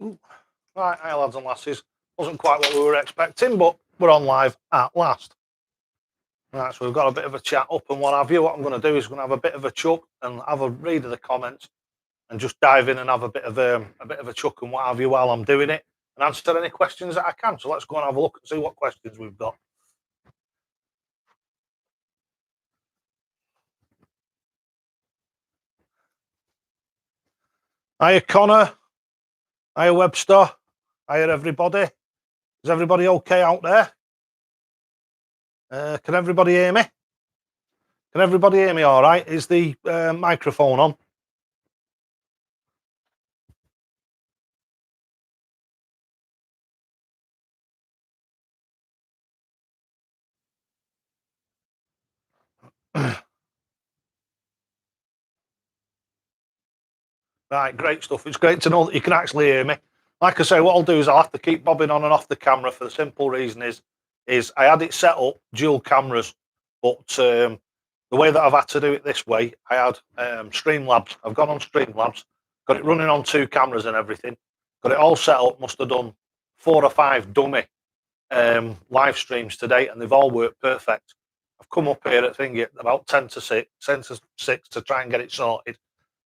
Right, hi lads and lasses. Wasn't quite what we were expecting, but we're on live at last. Right, so we've got a bit of a chat up and what have you. What I'm going to do is going to have a bit of a chuck and have a read of the comments and just dive in and have a bit of a chuck and what have you while I'm doing it and answer any questions that I can. So let's go and have a look and see what questions we've got. Hiya Connor. Hiya Webster. Hiya everybody. Is everybody okay out there? Can everybody hear me? Can everybody hear me all right? Is the microphone on? Right, great stuff. It's great to know that you can actually hear me. Like I say, what I'll do is I'll have to keep bobbing on and off the camera for the simple reason is I had it set up dual cameras, but the way that I've had to do it this way, I had Streamlabs. I've gone on Streamlabs, got it running on 2 cameras and everything, got it all set up. Must have done 4 or 5 dummy live streams today, and they've all worked perfect. I've come up here at thingy about 10 to 6 to try and get it sorted.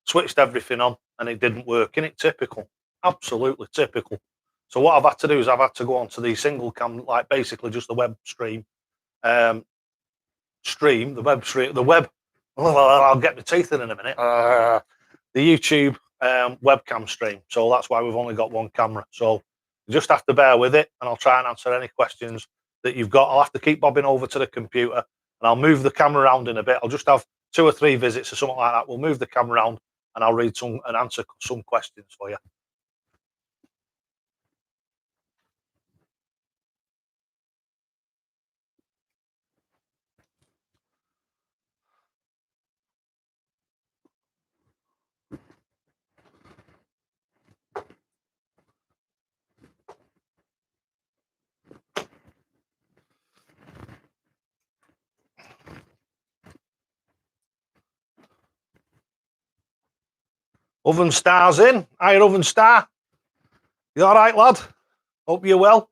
Switched everything on and it didn't work. Isn't it typical? Absolutely typical. So what I've had to do is I've had to go onto the single cam, like basically just the web stream, the web. Oh, I'll get my teeth in a minute. The YouTube webcam stream. So that's why we've only got 1 camera. So you just have to bear with it, and I'll try and answer any questions that you've got. I'll have to keep bobbing over to the computer, and I'll move the camera around in a bit. I'll just have 2 or 3 visits or something like that. We'll move the camera around, and I'll read some and answer some questions for you. Oven Star's in. Hiya, Oven Star. You all right, lad? Hope you're well.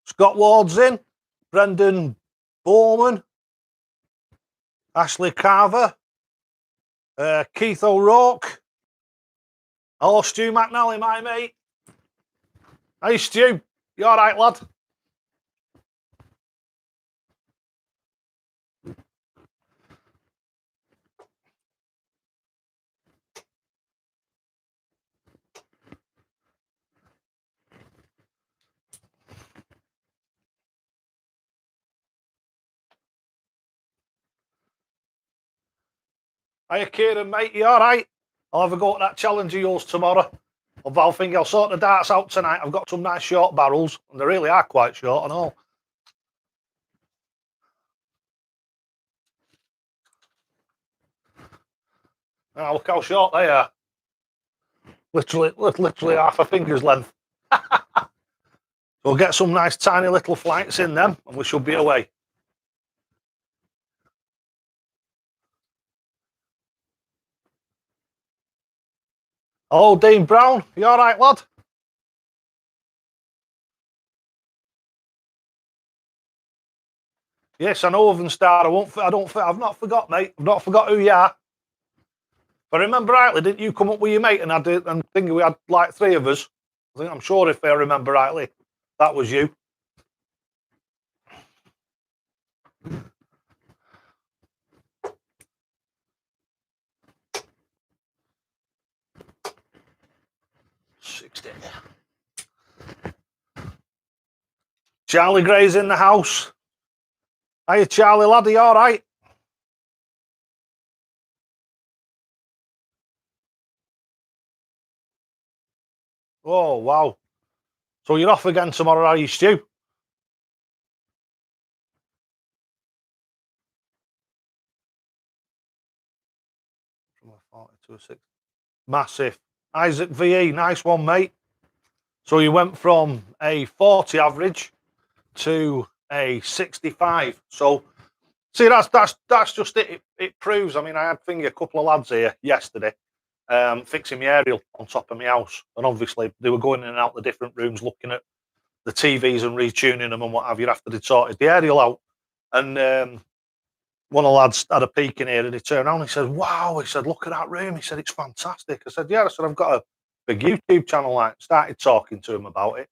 Scott Ward's in. Brendan Bowman. Ashley Carver. Keith O'Rourke. Hello, Stu McNally, my mate. Hey, Stu. You all right, lad? Hiya, Kieran, mate. You all right? I'll have a go at that challenge of yours tomorrow. I think I'll sort the darts out tonight. I've got some nice short barrels, and they really are quite short and all. Oh, look how short they are. Literally half a finger's length. We'll get some nice tiny little flights in them, and we should be away. Oh, Dean Brown, you all right, lad? Yes, I know Oven Star. I've not forgot, mate. I've not forgot who you are. If I remember rightly, didn't you come up with your mate and think we had like 3 of us? I'm sure if I remember rightly, that was you. Charlie Gray's in the house. Hiya, Charlie, lad, are you all right? Oh, wow. So you're off again tomorrow, are you, Stu? From a 40 to a 6. Massive. Isaac VE, nice one, mate. So you went from a 40 average to a 65. So see, that's just it. It proves. I mean, I had a couple of lads here yesterday, fixing my aerial on top of my house. And obviously, they were going in and out the different rooms, looking at the TVs and retuning them and what have you after they'd sorted the aerial out. And one of the lads had a peek in here and he turned around and he said, "Wow," he said, "look at that room." He said, "It's fantastic." I said, "Yeah." I said, "I've got a big YouTube channel." I started talking to him about it.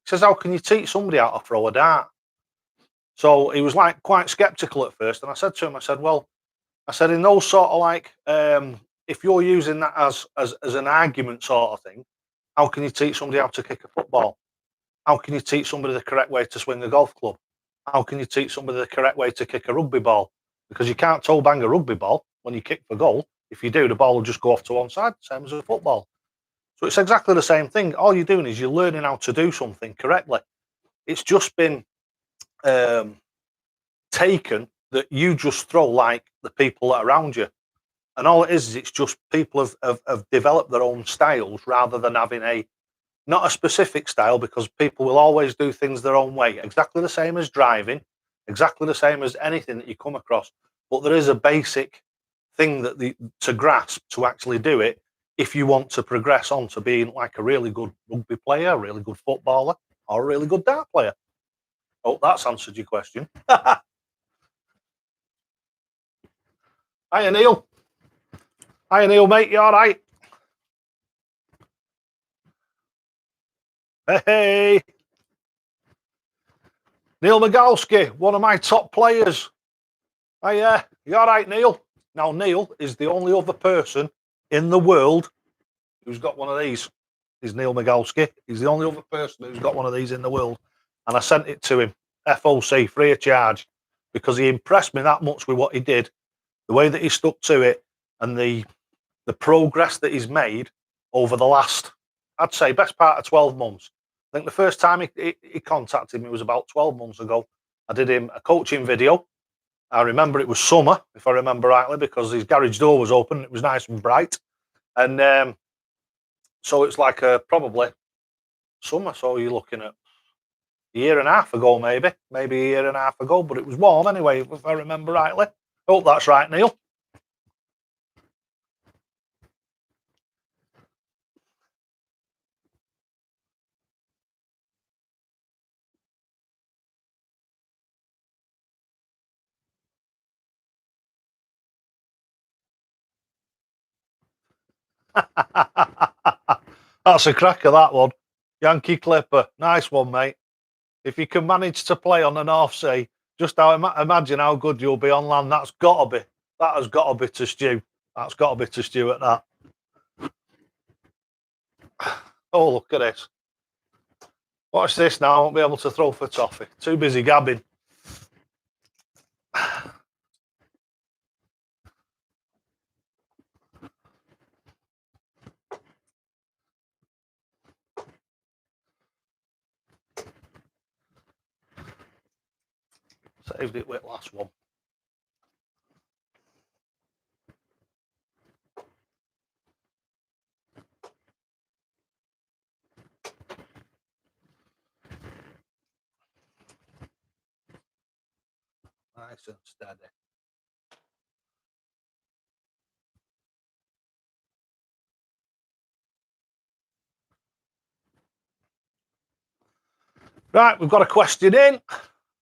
He says, "How can you teach somebody how to throw a dart?" So he was like quite skeptical at first. And I said to him, I said, "Well," I said, "in those sort of like, if you're using that as an argument sort of thing, how can you teach somebody how to kick a football? How can you teach somebody the correct way to swing a golf club? How can you teach somebody the correct way to kick a rugby ball? Because you can't toe bang a rugby ball when you kick for goal. If you do, the ball will just go off to one side, same as a football." So it's exactly the same thing. All you're doing is you're learning how to do something correctly. It's just been taken that you just throw like the people that are around you. And all it is it's just people have developed their own styles rather than having not a specific style, because people will always do things their own way, exactly the same as driving, exactly the same as anything that you come across. But there is a basic thing that to grasp to actually do it if you want to progress on to being like a really good rugby player, a really good footballer, or a really good dart player. Oh, that's answered your question. Hiya, Neil. Hiya, Neil, mate. You all right? Hey. Neil Migalski, one of my top players. Hiya. You all right, Neil? Now, Neil is the only other person in the world who's got one of these. Is Neil Migalski. He's the only other person who's got one of these in the world. And I sent it to him, FOC, free of charge, because he impressed me that much with what he did, the way that he stuck to it, and the progress that he's made over the last, I'd say, best part of 12 months. I think the first time he contacted me was about 12 months ago. I did him a coaching video. I remember it was summer, if I remember rightly, because his garage door was open. It was nice and bright. And so it's like probably summer. So you're looking at a year and a half ago, maybe a year and a half ago, but it was warm anyway, if I remember rightly. Hope that's right, Neil. That's a cracker, that one. Yankee Clipper. Nice one, mate. If you can manage to play on the North Sea, just imagine how good you'll be on land. That has got to be to Stu. That's got to be to Stu at that. Oh, look at this. Watch this now. I won't be able to throw for toffee. Too busy gabbing. Saved it with last one. Nice and steady. Right, we've got a question in.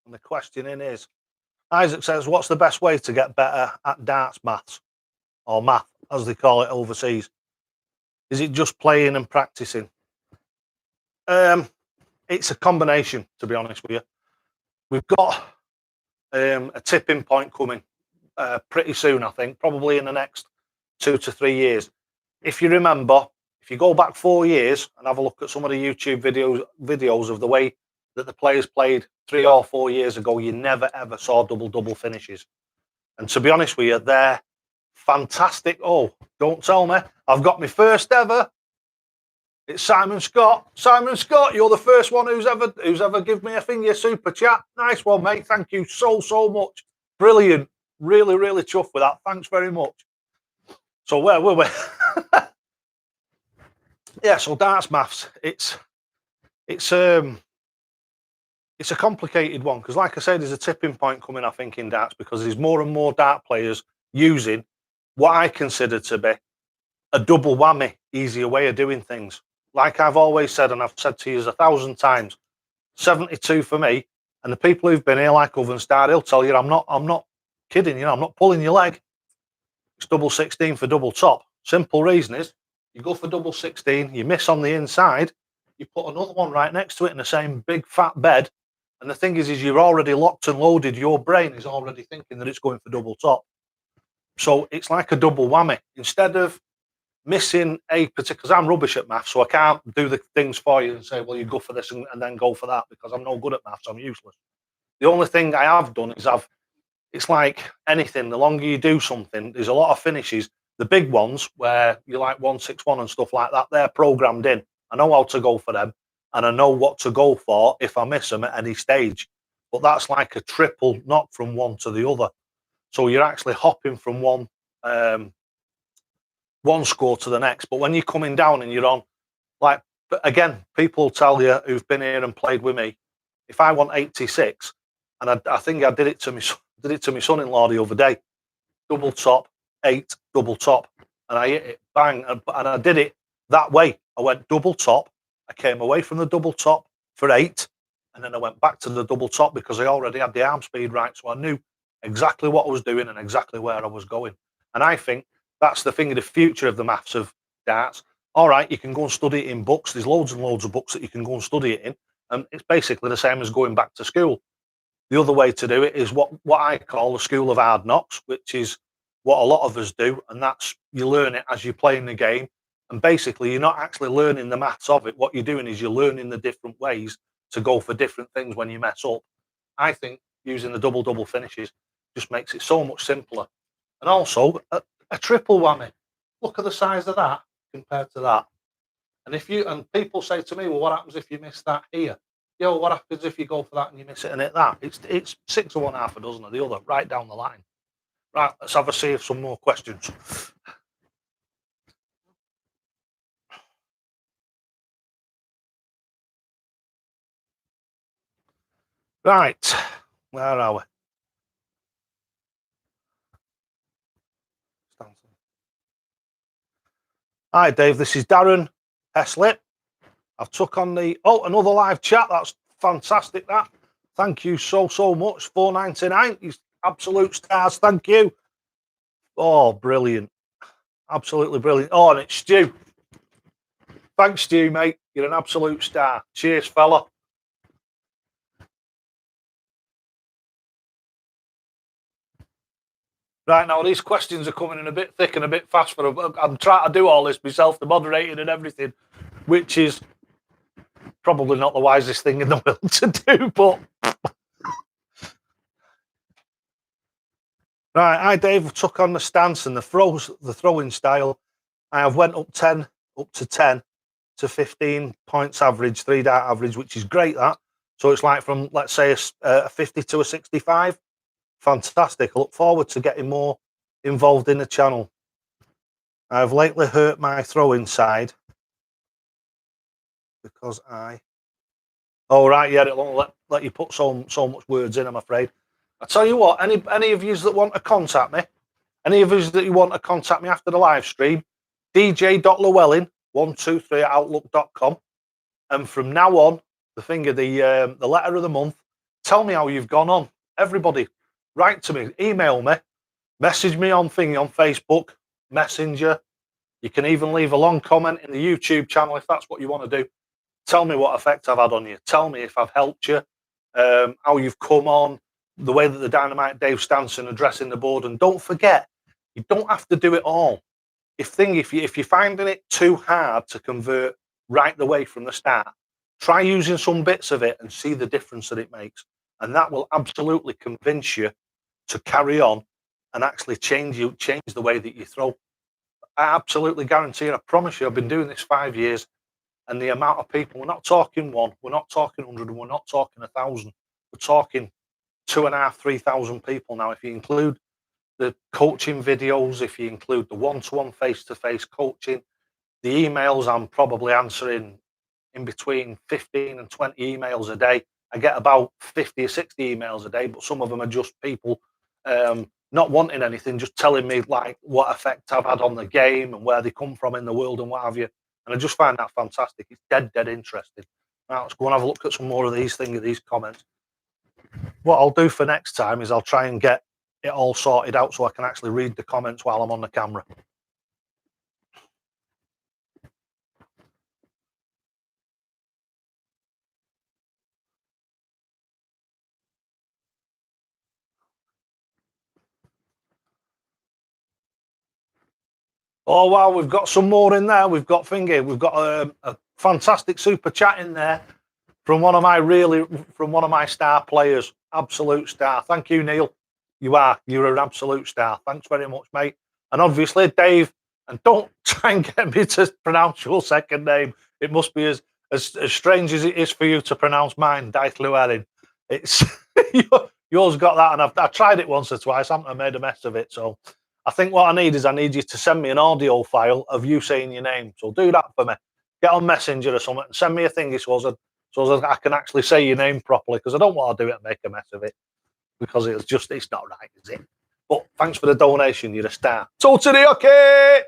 And the question in is, Isaac says, what's the best way to get better at darts maths? Or math, as they call it overseas. Is it just playing and practicing? It's a combination, to be honest with you. We've got a tipping point coming pretty soon, I think, probably in the next 2 to 3 years. If you remember, if you go back 4 years and have a look at some of the YouTube videos of the way that the players played 3 or 4 years ago, you never ever saw double finishes. And to be honest with you, they're fantastic. Oh, don't tell me. I've got my first ever. It's Simon Scott. Simon Scott, you're the first one who's ever given me a thing, your super chat. Nice one, mate. Thank you so much. Brilliant. Really chuffed with that. Thanks very much. So where were we? Yeah, so darts maths. It's a complicated one because, like I said, there's a tipping point coming, I think, in darts because there's more and more dart players using what I consider to be a double whammy, easier way of doing things. Like I've always said, and I've said to you 1,000 times, 72 for me. And the people who've been here, like Oven Star, he'll tell you, I'm not kidding. You know, I'm not pulling your leg. It's double 16 for double top. Simple reason is, you go for double 16, you miss on the inside, you put another one right next to it in the same big fat bed. And the thing is you're already locked and loaded. Your brain is already thinking that it's going for double top. So it's like a double whammy. Instead of missing a particular, because I'm rubbish at maths, so I can't do the things for you and say, well, you go for this and then go for that, because I'm no good at maths. I'm useless. The only thing I have done is it's like anything, the longer you do something, there's a lot of finishes. The big ones where you like 161 and stuff like that, they're programmed in. I know how to go for them, and I know what to go for if I miss them at any stage. But that's like a triple knock from one to the other. So you're actually hopping from one score to the next. But when you're coming down and you're on, like, again, people tell you who've been here and played with me, if I want 86, and I think I did it to my son-in-law the other day, double top, 8, double top, and I hit it, bang, and I did it that way. I went double top, I came away from the double top for 8, and then I went back to the double top because I already had the arm speed right, so I knew exactly what I was doing and exactly where I was going. And I think that's the thing of the future of the maths of darts. All right, you can go and study it in books. There's loads and loads of books that you can go and study it in, and it's basically the same as going back to school. The other way to do it is what I call the school of hard knocks, which is what a lot of us do, and that's you learn it as you're playing the game. And basically, you're not actually learning the maths of it. What you're doing is you're learning the different ways to go for different things when you mess up. I think using the double finishes just makes it so much simpler. And also, a triple whammy. Look at the size of that compared to that. And people say to me, well, what happens if you miss that here? Yeah, well, what happens if you go for that and you miss it and hit that? It's 6 of one, half a dozen of the other, right down the line. Right, let's have a see of some more questions. Right, where are we? Hi, Dave. This is Darren Heslip. I've took on another live chat. That's fantastic. That. Thank you so much. $4.99. You absolute stars. Thank you. Oh, brilliant. Absolutely brilliant. Oh, and it's Stu. Thanks, Stu, mate. You're an absolute star. Cheers, fella. Right, now these questions are coming in a bit thick and a bit fast. I'm trying to do all this myself, the moderating and everything, which is probably not the wisest thing in the world to do, but... Right, I, Dave, took on the stance and the throwing style. I have went up to 10 to 15 points average, 3 dart average, which is great, that. So it's like from, let's say, a 50 to a 65. Fantastic. I look forward to getting more involved in the channel. I've lately hurt my throwing side because oh, right, yeah, it won't let you put so much words in, I'm afraid. I tell you what, any of you that want to contact me, any of you that you want to contact me after the live stream, dj.llewellyn123@outlook.com. And from now on, the letter of the month, tell me how you've gone on. Everybody, write to me, email me, message me on Facebook, Messenger. You can even leave a long comment in the YouTube channel if that's what you want to do. Tell me what effect I've had on you. Tell me if I've helped you, how you've come on, the way that the Dynamite Dave Stanson addressing the board. And don't forget, you don't have to do it all. If you're finding it too hard to convert right the way from the start, try using some bits of it and see the difference that it makes. And that will absolutely convince you to carry on and actually change the way that you throw. I absolutely guarantee you, I promise you, I've been doing this 5 years, and the amount of people, we're not talking 1, we're not talking 100, and we're not talking 1,000. We're talking 2,500, 3,000 people now. If you include the coaching videos, if you include the one-to-one face-to-face coaching, the emails, I'm probably answering in between 15 and 20 emails a day. I get about 50 or 60 emails a day, but some of them are just people not wanting anything, just telling me like what effect I've had on the game and where they come from in the world and what have you. And I just find that fantastic. It's dead interesting. Right, let's go and have a look at some more of these comments. What I'll do for next time is I'll try and get it all sorted out so I can actually read the comments while I'm on the camera. Oh wow, we've got some more in there. We've got a fantastic super chat in there from one of my star players, absolute star. Thank you, Neil. You're an absolute star. Thanks very much, mate. And obviously, Dave. And don't try and get me to pronounce your second name. It must be as strange as it is for you to pronounce mine, Daith Llewellyn. It's yours got that, and I've tried it once or twice. I haven't made a mess of it. So I think what I need you to send me an audio file of you saying your name. So do that for me. Get on Messenger or something and send me a thingy so I can actually say your name properly, because I don't want to do it and make a mess of it, because it's not right, is it? But thanks for the donation. You're a star. Totally okay.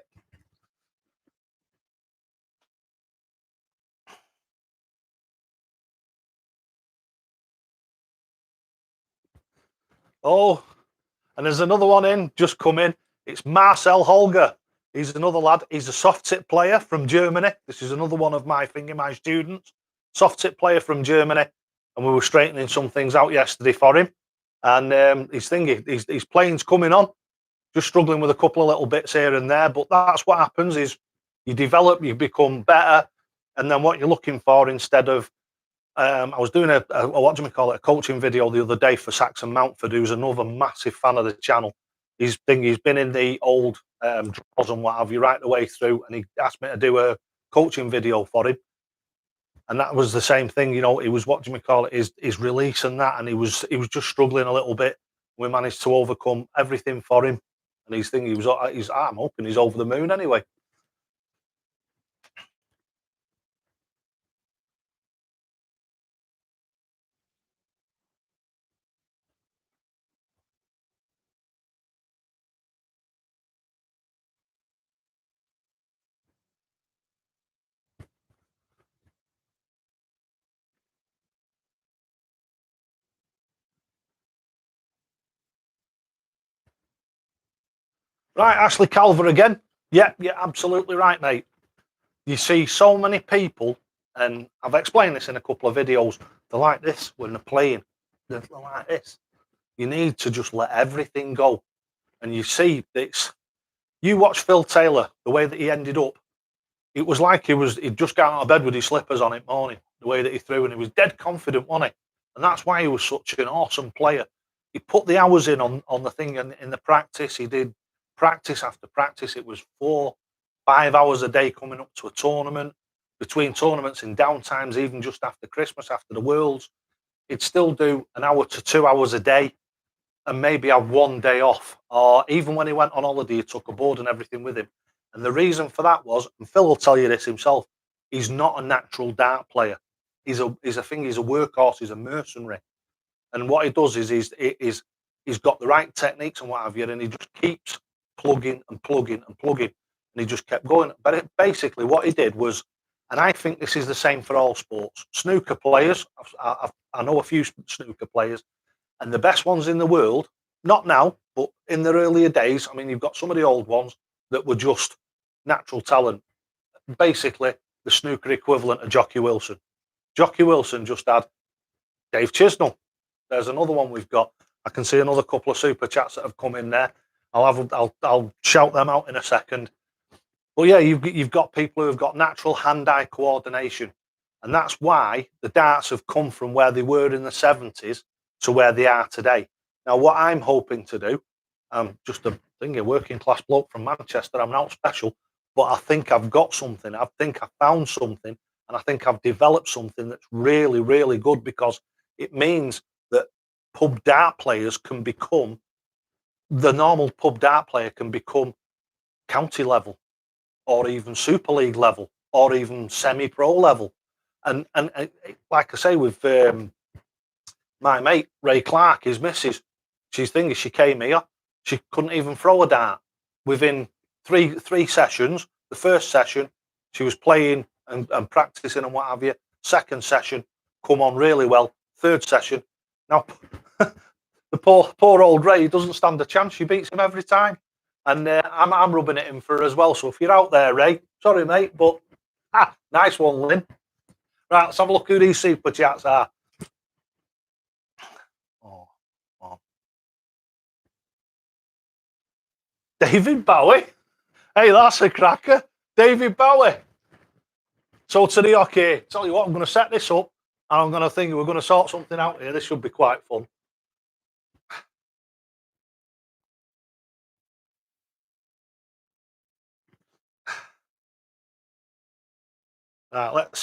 Oh, and there's another one just come in. It's Marcel Holger. He's another lad. He's a soft tip player from Germany. This is another one of my students. Soft tip player from Germany. And we were straightening some things out yesterday for him. And his plane's coming on. Just struggling with a couple of little bits here and there. But that's what happens is you develop, you become better. And then what you're looking for, instead of I was doing a coaching video the other day for Saxon Mountford, who's another massive fan of the channel. He's been in the old draws and what have you right the way through, and he asked me to do a coaching video for him. And that was the same thing, he was his release and that, and he was just struggling a little bit. We managed to overcome everything for him, and I'm hoping he's over the moon anyway. Right, Ashley Calver again. Yeah, absolutely right, mate. You see so many people, and I've explained this in a couple of videos, they're like this when they're playing. They're like this. You need to just let everything go. And you see this. You watch Phil Taylor, the way that he ended up. It was like he'd just got out of bed with his slippers on it morning, the way that he threw, and he was dead confident, wasn't he? And that's why he was such an awesome player. He put the hours in on the thing, and in the practice, he did practice after practice. It was 4-5 hours a day coming up to a tournament, between tournaments in downtimes, even just after Christmas, after the Worlds. He'd still do an hour to 2 hours a day and maybe have one day off. Or even when he went on holiday, he took a board and everything with him. And the reason for that was, and Phil will tell you this himself, he's not a natural dart player. He's a workhorse, he's a mercenary. And what he does is he's got the right techniques and what have you, and he just keeps plugging and plugging and plugging. And he just kept going. But basically what he did was, and I think this is the same for all sports, snooker players, I know a few snooker players, and the best ones in the world, not now, but in their earlier days, I mean, you've got some of the old ones that were just natural talent. Basically, the snooker equivalent of Jockey Wilson. Jockey Wilson just had Dave Chisnell. There's another one we've got. I can see another couple of super chats that have come in there. I'll shout them out in a second. But yeah, you've got people who have got natural hand-eye coordination, and that's why the darts have come from where they were in the 70s to where they are today. Now, what I'm hoping to do, I'm just a working class bloke from Manchester. I'm not special, but I think I've got something. I think I've found something, and I think I've developed something that's really, really good, because it means that pub dart players can become, the normal pub dart player can become county level, or even Super League level, or even semi-pro level. And like I say, with my mate Ray Clark, his missus, she came here. She couldn't even throw a dart. Within three sessions, the first session, she was playing and practicing and what have you. Second session, come on really well. Third session, now the poor old Ray doesn't stand a chance. She beats him every time, and I'm rubbing it in for her as well. So if you're out there, Ray, sorry mate, but nice one, Lynn. Right, let's have a look who these super chats are. Oh. David Bowie. Hey, that's a cracker. David Bowie. So to the hockey, tell you what, I'm going to set this up and I'm going to think we're going to sort something out here. This should be quite fun. Right, let's